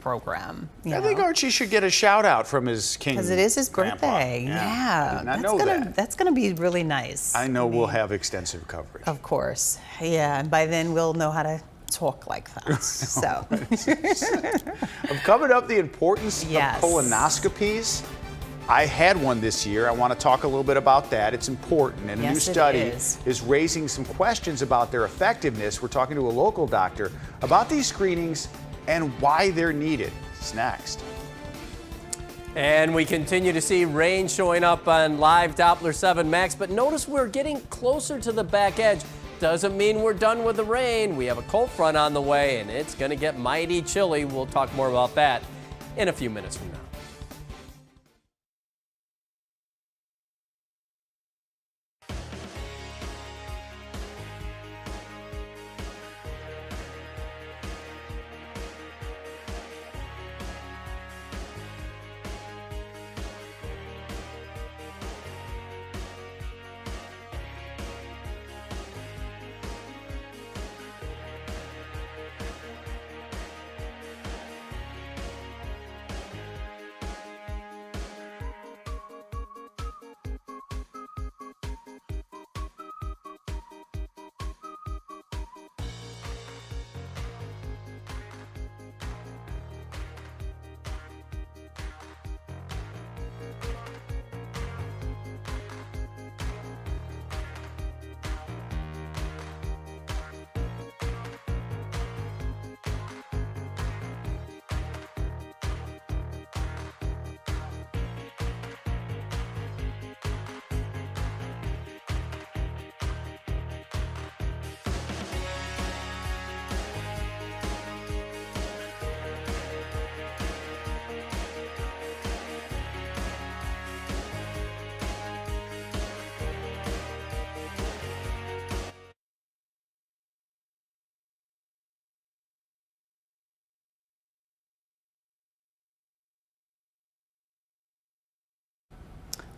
program? I think Archie should get a shout out from his king. Because it is his grandpa. birthday. Yeah. I did not know that. That's going to be really nice. I know we'll have extensive coverage. Of course. Yeah. And by then we'll know how to talk like that. So. I'm coming up the importance of colonoscopies. I had one this year. I want to talk a little bit about that. It's important. And a new study is raising some questions about their effectiveness. We're talking to a local doctor about these screenings and why they're needed. It's next. And we continue to see rain showing up on live Doppler 7 Max, but notice we're getting closer to the back edge. doesn't mean we're done with the rain. We have a cold front on the way, and it's going to get mighty chilly. We'll talk more about that in a few minutes from now.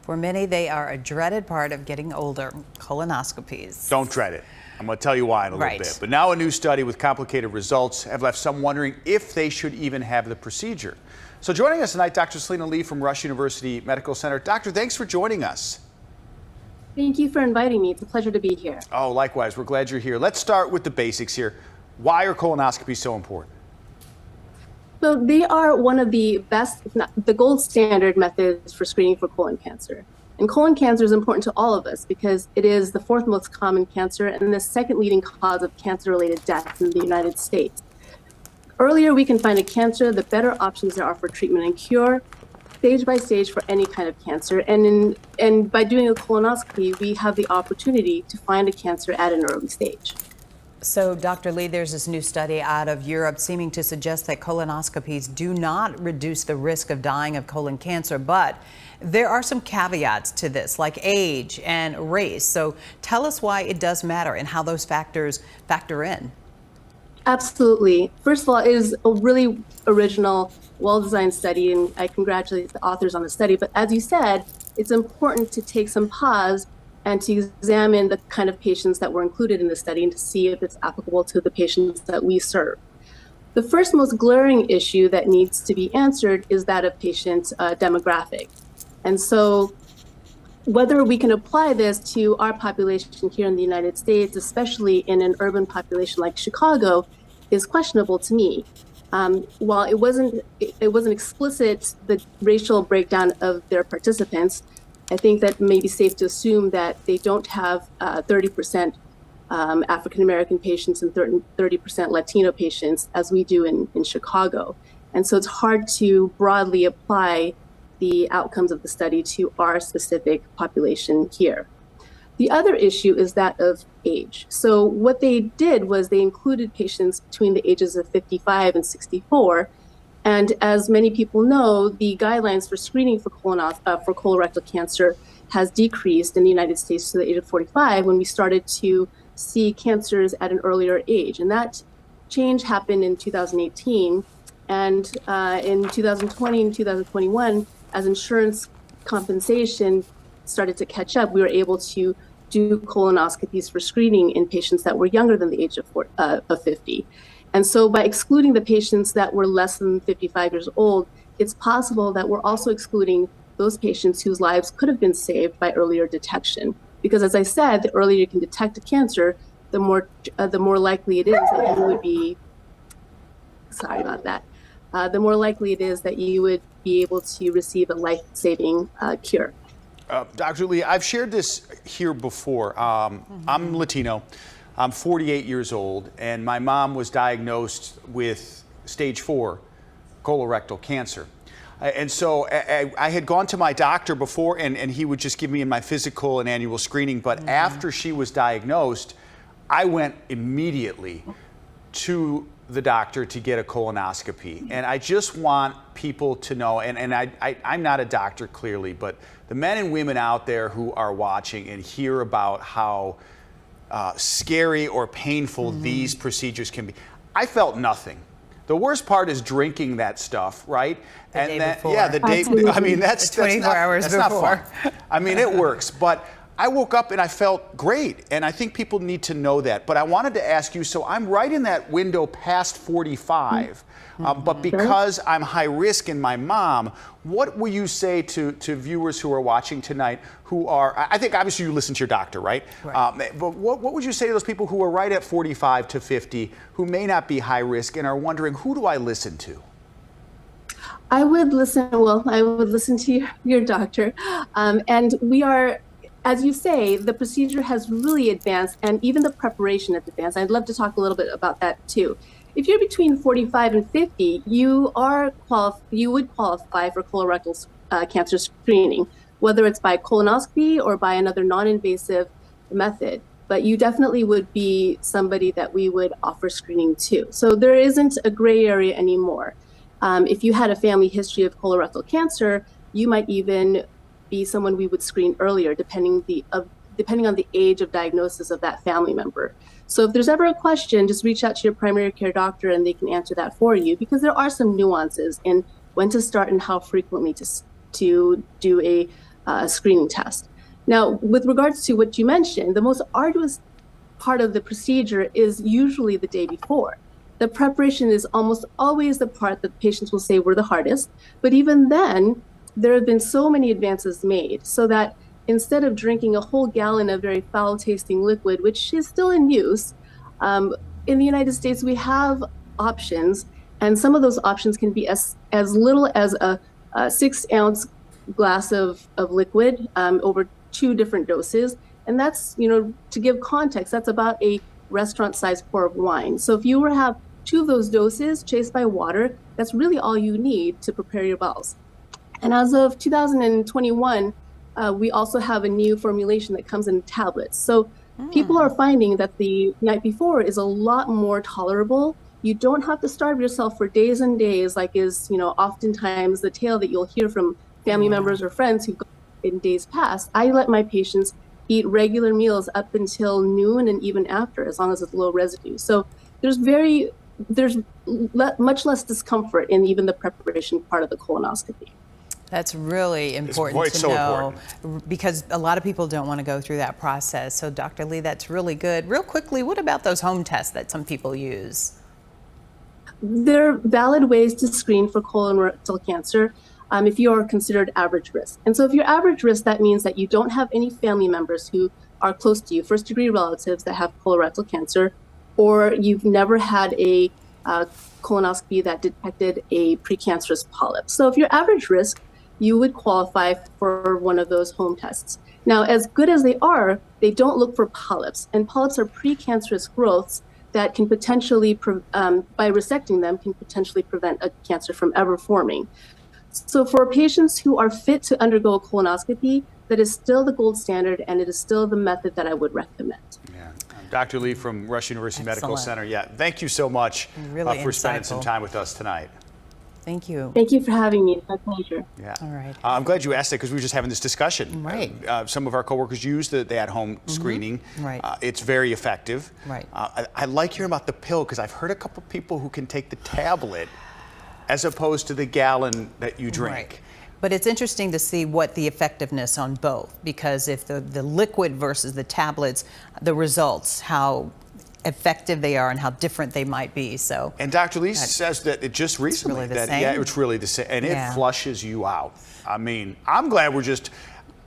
For many, they are a dreaded part of getting older, colonoscopies. Don't dread it. I'm going to tell you why in a little Right. bit. But now a new study with complicated results have left some wondering if they should even have the procedure. So joining us tonight, Dr. Selena Lee from Rush University Medical Center. Doctor, thanks for joining us. Thank you for inviting me. It's a pleasure to be here. Oh, likewise. We're glad you're here. Let's start with the basics here. Why are colonoscopies so important? So they are one of the best, if not the gold standard methods for screening for colon cancer. And colon cancer is important to all of us because it is the fourth most common cancer and the second leading cause of cancer-related death in the United States. Earlier we can find a cancer, the better options there are for treatment and cure, stage by stage for any kind of cancer. And by doing a colonoscopy, we have the opportunity to find a cancer at an early stage. So, Dr. Lee, there's this new study out of Europe seeming to suggest that colonoscopies do not reduce the risk of dying of colon cancer, but there are some caveats to this, like age and race. So tell us why it does matter and how those factors factor in. Absolutely. First of all, it is a really original, well-designed study, and I congratulate the authors on the study. But as you said, it's important to take some pause and to examine the kind of patients that were included in the study and to see if it's applicable to the patients that we serve. The first most glaring issue that needs to be answered is that of patient demographic. And so whether we can apply this to our population here in the United States, especially in an urban population like Chicago, is questionable to me. While it wasn't explicit, the racial breakdown of their participants, I think that may be safe to assume that they don't have 30% African American patients and 30% Latino patients as we do in Chicago. And so it's hard to broadly apply the outcomes of the study to our specific population here. The other issue is that of age. So what they did was they included patients between the ages of 55 and 64. And as many people know, the guidelines for screening for colorectal cancer has decreased in the United States to the age of 45 when we started to see cancers at an earlier age. And that change happened in 2018. And in 2020 and 2021, as insurance compensation started to catch up, we were able to do colonoscopies for screening in patients that were younger than the age of 50. And so by excluding the patients that were less than 55 years old, it's possible that we're also excluding those patients whose lives could have been saved by earlier detection. Because as I said, the earlier you can detect a cancer, the more likely it is that you would be, sorry about that, the more likely it is that you would be able to receive a life-saving cure. Dr. Lee, I've shared this here before. I'm Latino. I'm 48 years old, and my mom was diagnosed with stage 4 colorectal cancer. And so I had gone to my doctor before, and he would just give me my physical and annual screening. But after she was diagnosed, I went immediately to the doctor to get a colonoscopy. And I just want people to know, and I'm not a doctor clearly, but the men and women out there who are watching and hear about how scary or painful these procedures can be. I felt nothing. The worst part is drinking that stuff, right? The day before. Yeah, the day. I mean, that's 24 hours that's before. not fun. I mean, it works, but I woke up and I felt great, and I think people need to know that. But I wanted to ask you, so I'm right in that window past 45, but because I'm high risk and my mom, what will you say to viewers who are watching tonight who are, I think obviously you listen to your doctor, right? But what would you say to those people who are right at 45 to 50 who may not be high risk and are wondering, who do I listen to? I would listen to your doctor. And we are, as you say, the procedure has really advanced, and even the preparation has advanced. I'd love to talk a little bit about that too. If you're between 45 and 50, you would qualify for colorectal cancer screening, whether it's by colonoscopy or by another non-invasive method. But you definitely would be somebody that we would offer screening to. So there isn't a gray area anymore. If you had a family history of colorectal cancer, you might even be someone we would screen earlier, depending on the age of diagnosis of that family member. So if there's ever a question, just reach out to your primary care doctor and they can answer that for you, because there are some nuances in when to start and how frequently to do a screening test. Now, with regards to what you mentioned, the most arduous part of the procedure is usually the day before. The preparation is almost always the part that patients will say were the hardest, but even then, there have been so many advances made so that instead of drinking a whole gallon of very foul-tasting liquid, which is still in use, in the United States, we have options, and some of those options can be as little as a 6-ounce glass of liquid over 2 different doses. And that's, to give context, that's about a restaurant-sized pour of wine. So if you were to have 2 of those doses chased by water, that's really all you need to prepare your bowels. And as of 2021, we also have a new formulation that comes in tablets. So people are finding that the night before is a lot more tolerable. You don't have to starve yourself for days and days, like is, oftentimes the tale that you'll hear from family members or friends who go in days past. I let my patients eat regular meals up until noon and even after, as long as it's low residue. So there's much less discomfort in even the preparation part of the colonoscopy. That's really important to know, because a lot of people don't want to go through that process. So Dr. Lee, that's really good. Real quickly, what about those home tests that some people use? They're valid ways to screen for colorectal cancer if you are considered average risk. And so if you're average risk, that means that you don't have any family members who are close to you, first-degree relatives that have colorectal cancer, or you've never had a colonoscopy that detected a precancerous polyp. So if you're average risk, you would qualify for one of those home tests. Now, as good as they are, they don't look for polyps, and polyps are precancerous growths that can potentially, by resecting them, can potentially prevent a cancer from ever forming. So for patients who are fit to undergo a colonoscopy, that is still the gold standard, and it is still the method that I would recommend. Yeah. Dr. Lee from Rush University Medical Center. Yeah, thank you so much for spending some time with us tonight. Thank you. Thank you for having me. It's my pleasure. Yeah. All right. I'm glad you asked that, because we were just having this discussion. Right. Some of our coworkers use the at-home screening. Right. It's very effective. Right. I like hearing about the pill, because I've heard a couple people who can take the tablet as opposed to the gallon that you drink. Right. But it's interesting to see what the effectiveness on both, because if the liquid versus the tablets, the results, how effective they are and how different they might be. So, and Dr. Lee says that it just recently, it's really the same, and it flushes you out. I mean, I'm glad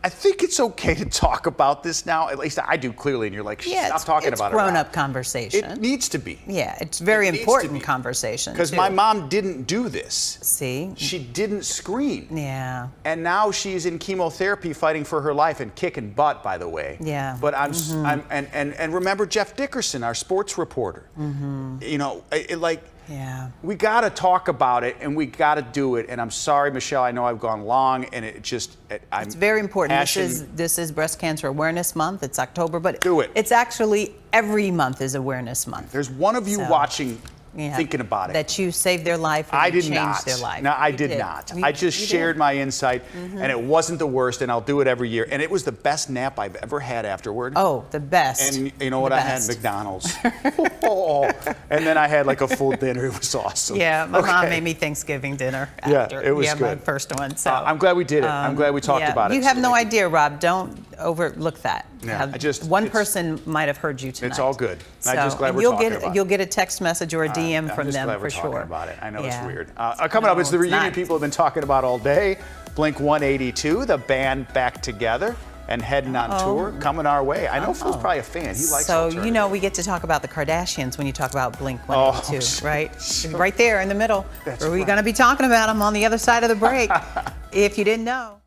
I think it's okay to talk about this now. At least I do, clearly. And you're like, stop talking about it. It's grown-up conversation. It needs to be. Yeah, it's very important conversation. Because my mom didn't do this. See? She didn't screen. Yeah. And now she's in chemotherapy fighting for her life and kicking butt, by the way. Yeah. But and remember Jeff Dickerson, our sports reporter. You know, Yeah. We got to talk about it, and we got to do it. And I'm sorry, Michelle, I know I've gone long, and it's very important. This is Breast Cancer Awareness Month. It's October, but it's actually every month is Awareness Month. There's one of you watching thinking about it. That you saved their life and I you did changed not. their life. No, I did not. I just shared my insight, and it wasn't the worst, and I'll do it every year. And it was the best nap I've ever had afterward. Oh, the best. And you know what? I had McDonald's. And then I had like a full dinner. It was awesome. Yeah, my mom made me Thanksgiving dinner after. Yeah, it was good. My first one. So I'm glad we did it. I'm glad we talked about it. You have no idea, Rob. Don't overlook that. Yeah, one person might have heard you tonight. It's all good. So, I'm just glad we're talking about it. You'll get a text message or a DM from them for sure. Talking about it. I know it's weird. Coming up, it's the reunion people have been talking about all day. Blink 182, the band back together and heading on tour, coming our way. I know Phil's probably a fan. He likes alternative. You know, we get to talk about the Kardashians when you talk about Blink 182, right? Right there in the middle. We're going to be talking about them on the other side of the break, if you didn't know.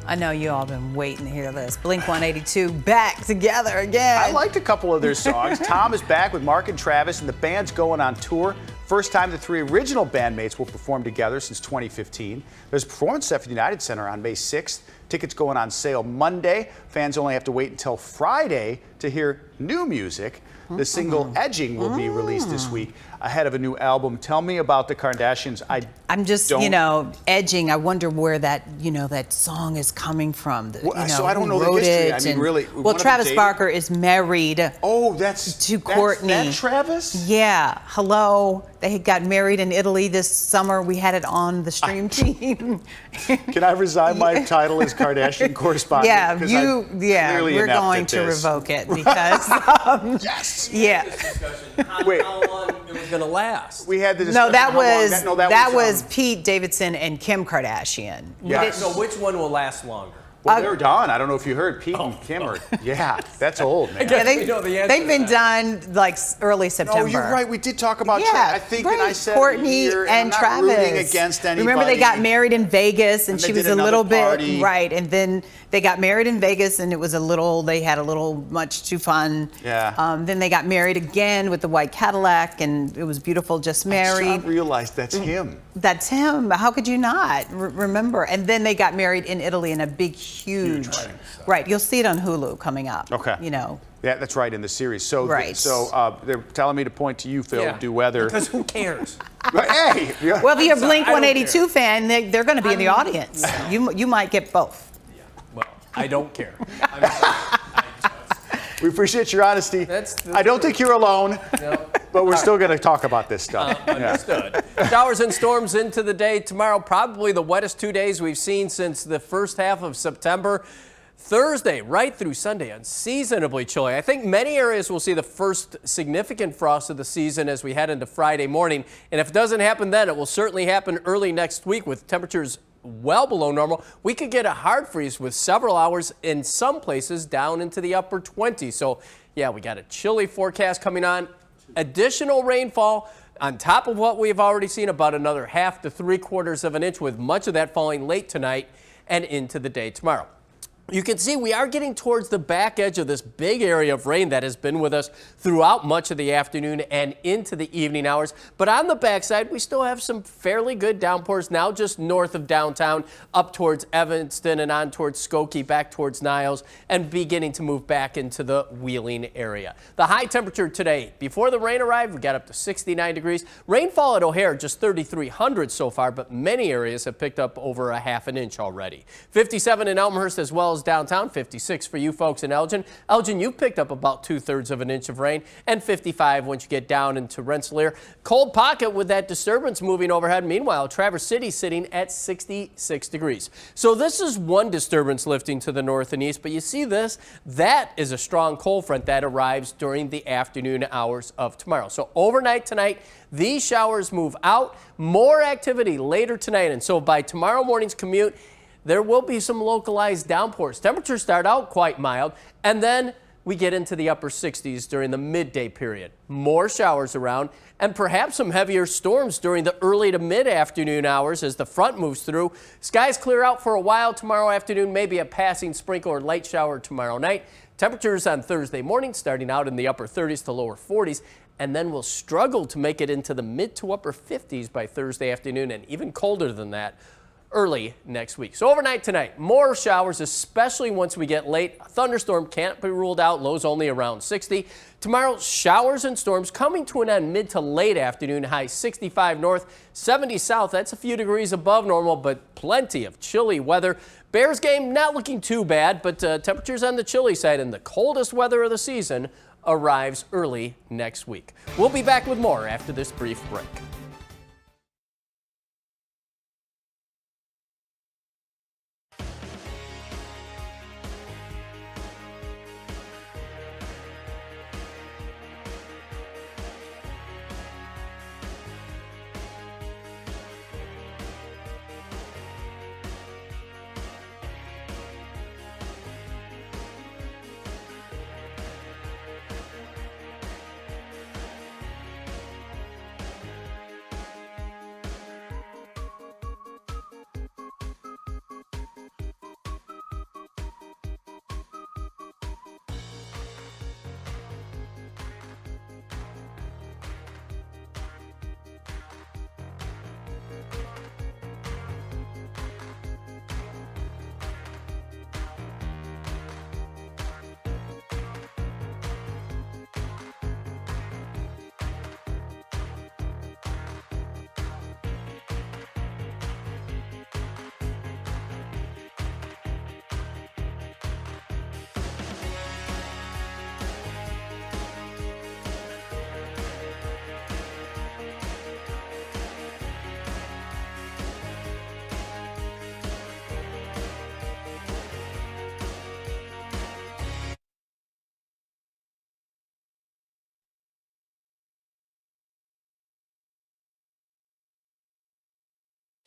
I know you all been waiting to hear this. Blink 182 back together again. I liked a couple of their songs. Tom is back with Mark and Travis, and the band's going on tour. First time the three original bandmates will perform together since 2015. There's a performance set for the United Center on May 6th. Tickets going on sale Monday. Fans only have to wait until Friday to hear new music. The single Edging will be released this week ahead of a new album. Tell me about the Kardashians. I'm just, Edging. I wonder where that, that song is coming from. So I don't know the history. I mean, really. Well, Travis Barker is married. To Courtney. That's Travis? Yeah. Hello. They got married in Italy this summer. We had it on the stream team. Can I resign my title as Kardashian correspondent? Yeah, we're going to revoke it because. Yes. Yeah. How long it was going to last? We had the discussion. No, that was Pete Davidson and Kim Kardashian. Yeah. So which one will last longer? Well, they're done. I don't know if you heard. Pete and Kim are. Yeah, that's old, man. Yeah, they've been done like early September. Oh, you're right. We did talk about. I think, and I said Courtney here, and I'm Travis. not rooting against anybody. Remember, they got married in Vegas, and she was a little bit party. right. And then they got married in Vegas, and it was they had a little much too fun. Yeah. Then they got married again with the white Cadillac, and it was beautiful. Just married. I just realized that's him. That's him. How could you not remember? And then they got married in Italy in a huge wedding. Right. You'll see it on Hulu coming up. Okay. Yeah, that's right in the series. So, right. They're telling me to point to you, Phil. Do weather. Because who cares? Hey. Well, if you're a Blink 182 fan, they're going to be in the audience. You might get both. Yeah. Well, I don't care. We appreciate your honesty. I don't think you're alone. No. But we're still going to talk about this stuff. Understood. Showers and storms into the day tomorrow. Probably the wettest 2 days we've seen since the first half of September. Thursday, right through Sunday, unseasonably chilly. I think many areas will see the first significant frost of the season as we head into Friday morning. And if it doesn't happen then, it will certainly happen early next week with temperatures well below normal. We could get a hard freeze with several hours in some places down into the upper 20s. So, yeah, we got a chilly forecast coming on. Additional rainfall on top of what we've already seen, about another 1/2 to 3/4 of an inch, with much of that falling late tonight and into the day tomorrow. You can see we are getting towards the back edge of this big area of rain that has been with us throughout much of the afternoon and into the evening hours. But on the backside, we still have some fairly good downpours now just north of downtown, up towards Evanston and on towards Skokie, back towards Niles, and beginning to move back into the Wheeling area. The high temperature today, before the rain arrived, we got up to 69 degrees. Rainfall at O'Hare, just 3,300 so far, but many areas have picked up over a 1/2 inch already. 57 in Elmhurst as well downtown, 56 for you folks in Elgin. Elgin, you picked up about 2/3 of an inch of rain, and 55 once you get down into Rensselaer. Cold pocket with that disturbance moving overhead. Meanwhile, Traverse City sitting at 66 degrees. So this is one disturbance lifting to the north and east, but you see this? That is a strong cold front that arrives during the afternoon hours of tomorrow. So overnight tonight, these showers move out. More activity later tonight, and so by tomorrow morning's commute, there will be some localized downpours. Temperatures start out quite mild, and then we get into the upper 60s during the midday period. More showers around, and perhaps some heavier storms during the early to mid-afternoon hours as the front moves through. Skies clear out for a while tomorrow afternoon, maybe a passing sprinkle or light shower tomorrow night. Temperatures on Thursday morning starting out in the upper 30s to lower 40s, and then we'll struggle to make it into the mid to upper 50s by Thursday afternoon, and even colder than that early next week. So overnight tonight, more showers, especially once we get late. A thunderstorm can't be ruled out, lows only around 60. Tomorrow, showers and storms coming to an end mid to late afternoon, high 65 north, 70 south. That's a few degrees above normal, but plenty of chilly weather. Bears game not looking too bad, but temperatures on the chilly side, and the coldest weather of the season arrives early next week. We'll be back with more after this brief break.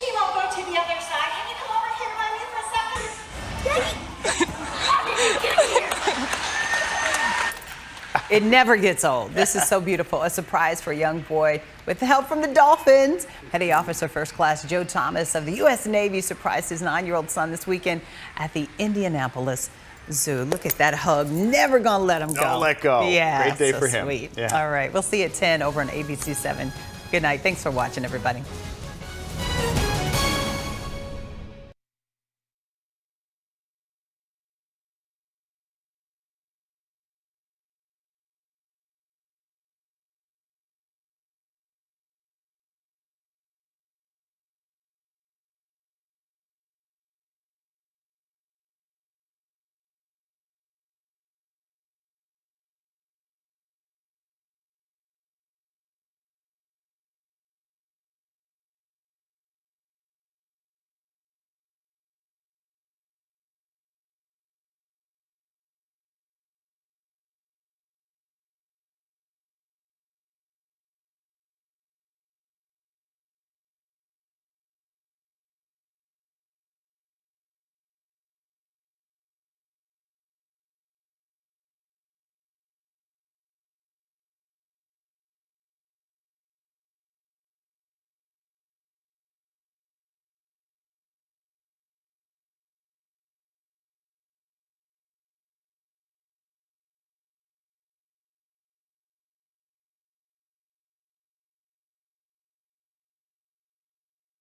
He won't go to the other side. Can you come over here by me for a second? It never gets old. This is so beautiful. A surprise for a young boy with the help from the Dolphins. Petty Officer First Class Joe Thomas of the U.S. Navy surprised his 9-year-old son this weekend at the Indianapolis Zoo. Look at that hug. Never gonna let him go. Don't let go. Yeah, Great day so for him. Sweet. Yeah. All right, we'll see you at 10 over on ABC 7. Good night. Thanks for watching, everybody.